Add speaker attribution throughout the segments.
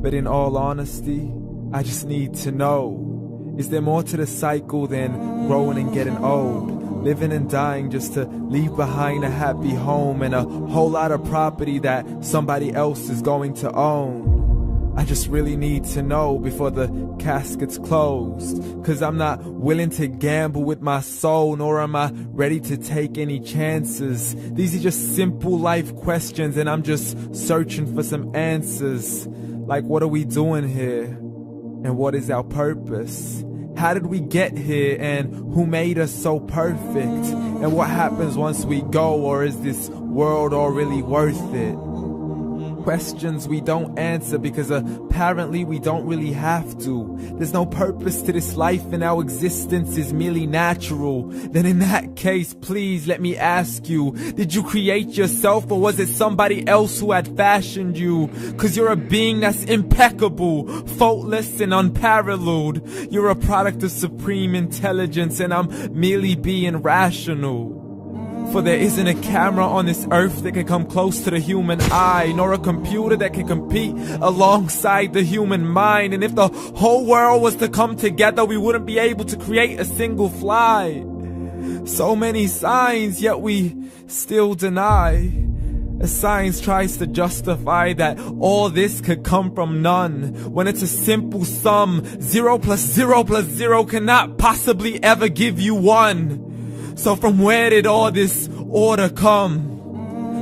Speaker 1: But in all honesty, I just need to know, is there more to the cycle than growing and getting old? Living and dying just to leave behind a happy home and a whole lot of property that somebody else is going to own. I just really need to know before the casket's closed, 'cause I'm not willing to gamble with my soul, nor am I ready to take any chances. These are just simple life questions and I'm just searching for some answers. Like, what are we doing here? And what is our purpose? How did we get here, and who made us so perfect? And what happens once we go, or is this world all really worth it? Questions we don't answer because apparently we don't really have to. There's no purpose to this life and our existence is merely natural. Then in that case, please let me ask you, did you create yourself, or was it somebody else who had fashioned you? 'Cause you're a being that's impeccable, faultless and unparalleled. You're a product of supreme intelligence and I'm merely being rational. For there isn't a camera on this earth that can come close to the human eye, nor a computer that can compete alongside the human mind. And if the whole world was to come together, we wouldn't be able to create a single fly. So many signs, yet we still deny. As science tries to justify that all this could come from none, when it's a simple sum. 0 plus 0 plus 0 cannot possibly ever give you 1. So from where did all this order come?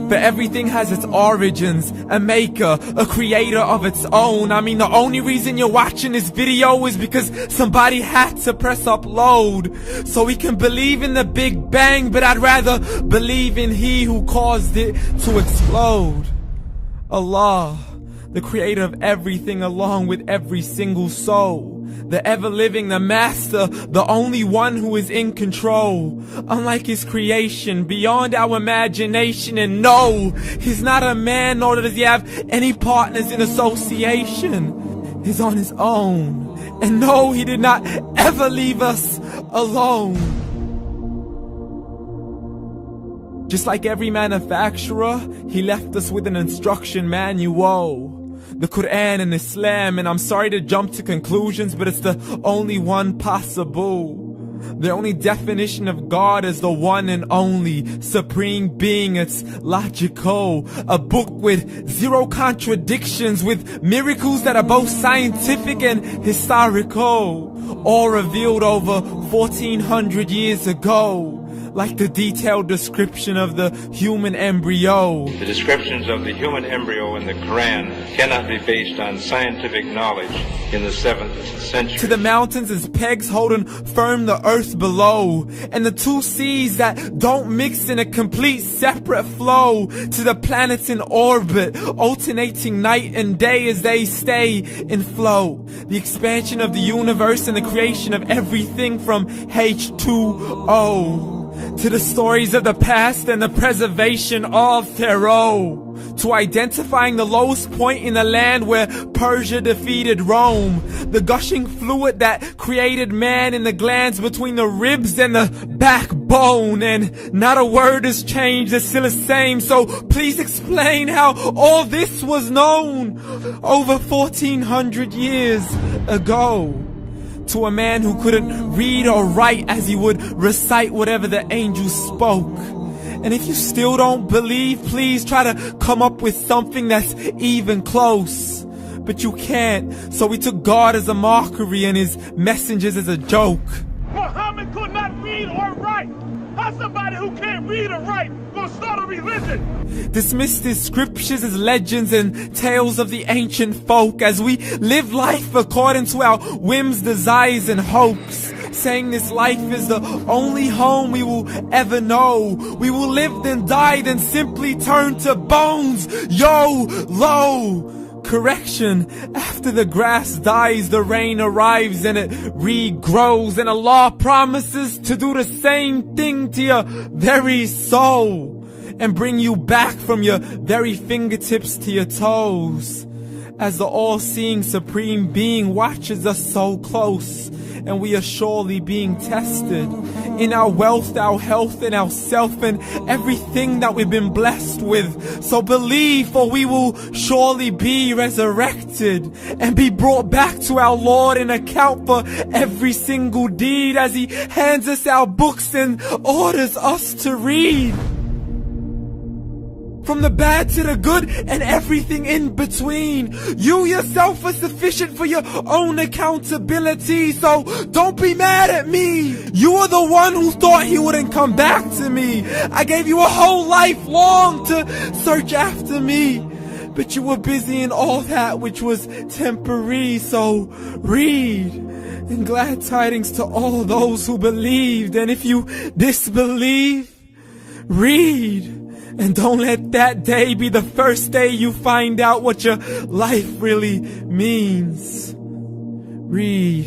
Speaker 1: For everything has its origins, a maker, a creator of its own. I mean, the only reason you're watching this video is because somebody had to press upload. So we can believe in the Big Bang, but I'd rather believe in He who caused it to explode. Allah, the creator of everything along with every single soul. The ever-living, the master, the only one who is in control. Unlike his creation, beyond our imagination. And no, he's not a man, nor does he have any partners in association. He's on his own. And no, he did not ever leave us alone. Just like every manufacturer, he left us with an instruction manual. The Quran and Islam, and I'm sorry to jump to conclusions, but it's the only one possible. The only definition of God is the one and only supreme being. It's logical. A book with 0 contradictions, with miracles that are both scientific and historical, all revealed over 1400 years ago. Like the detailed description of the human embryo.
Speaker 2: The descriptions of the human embryo in the Quran cannot be based on scientific knowledge in the 7th century.
Speaker 1: To the mountains as pegs holding firm the earth below, and the 2 seas that don't mix in a complete separate flow. To the planets in orbit, alternating night and day as they stay in flow. The expansion of the universe and the creation of everything from H2O. To the stories of the past and the preservation of Pharaoh. To identifying the lowest point in the land where Persia defeated Rome. The gushing fluid that created man in the glands between the ribs and the backbone. And not a word has changed, it's still the same. So please explain how all this was known over 1400 years ago. To a man who couldn't read or write, as he would recite whatever the angels spoke. And if you still don't believe, please try to come up with something that's even close. But you can't, so we took God as a mockery and his messengers as a joke.
Speaker 3: Muhammad could not read or write. How's somebody who can't read or write gonna start a religion?
Speaker 1: Dismissed his scriptures as legends and tales of the ancient folk, as we live life according to our whims, desires, and hopes. Saying this life is the only home we will ever know. We will live then die, then simply turn to bones. YOLO! Correction, after the grass dies, the rain arrives and it regrows. And Allah promises to do the same thing to your very soul and bring you back from your very fingertips to your toes. As the all-seeing supreme being watches us so close, and we are surely being tested in our wealth, our health, and our self, and everything that we've been blessed with. So believe, for we will surely be resurrected and be brought back to our Lord and account for every single deed as He hands us our books and orders us to read. From the bad to the good and everything in between. You yourself are sufficient for your own accountability, so don't be mad at me. You are the one who thought He wouldn't come back to me. I gave you a whole life long to search after me, but you were busy in all that which was temporary. So read, and glad tidings to all those who believed. And if you disbelieve, read. And don't let that day be the first day you find out what your life really means. Read.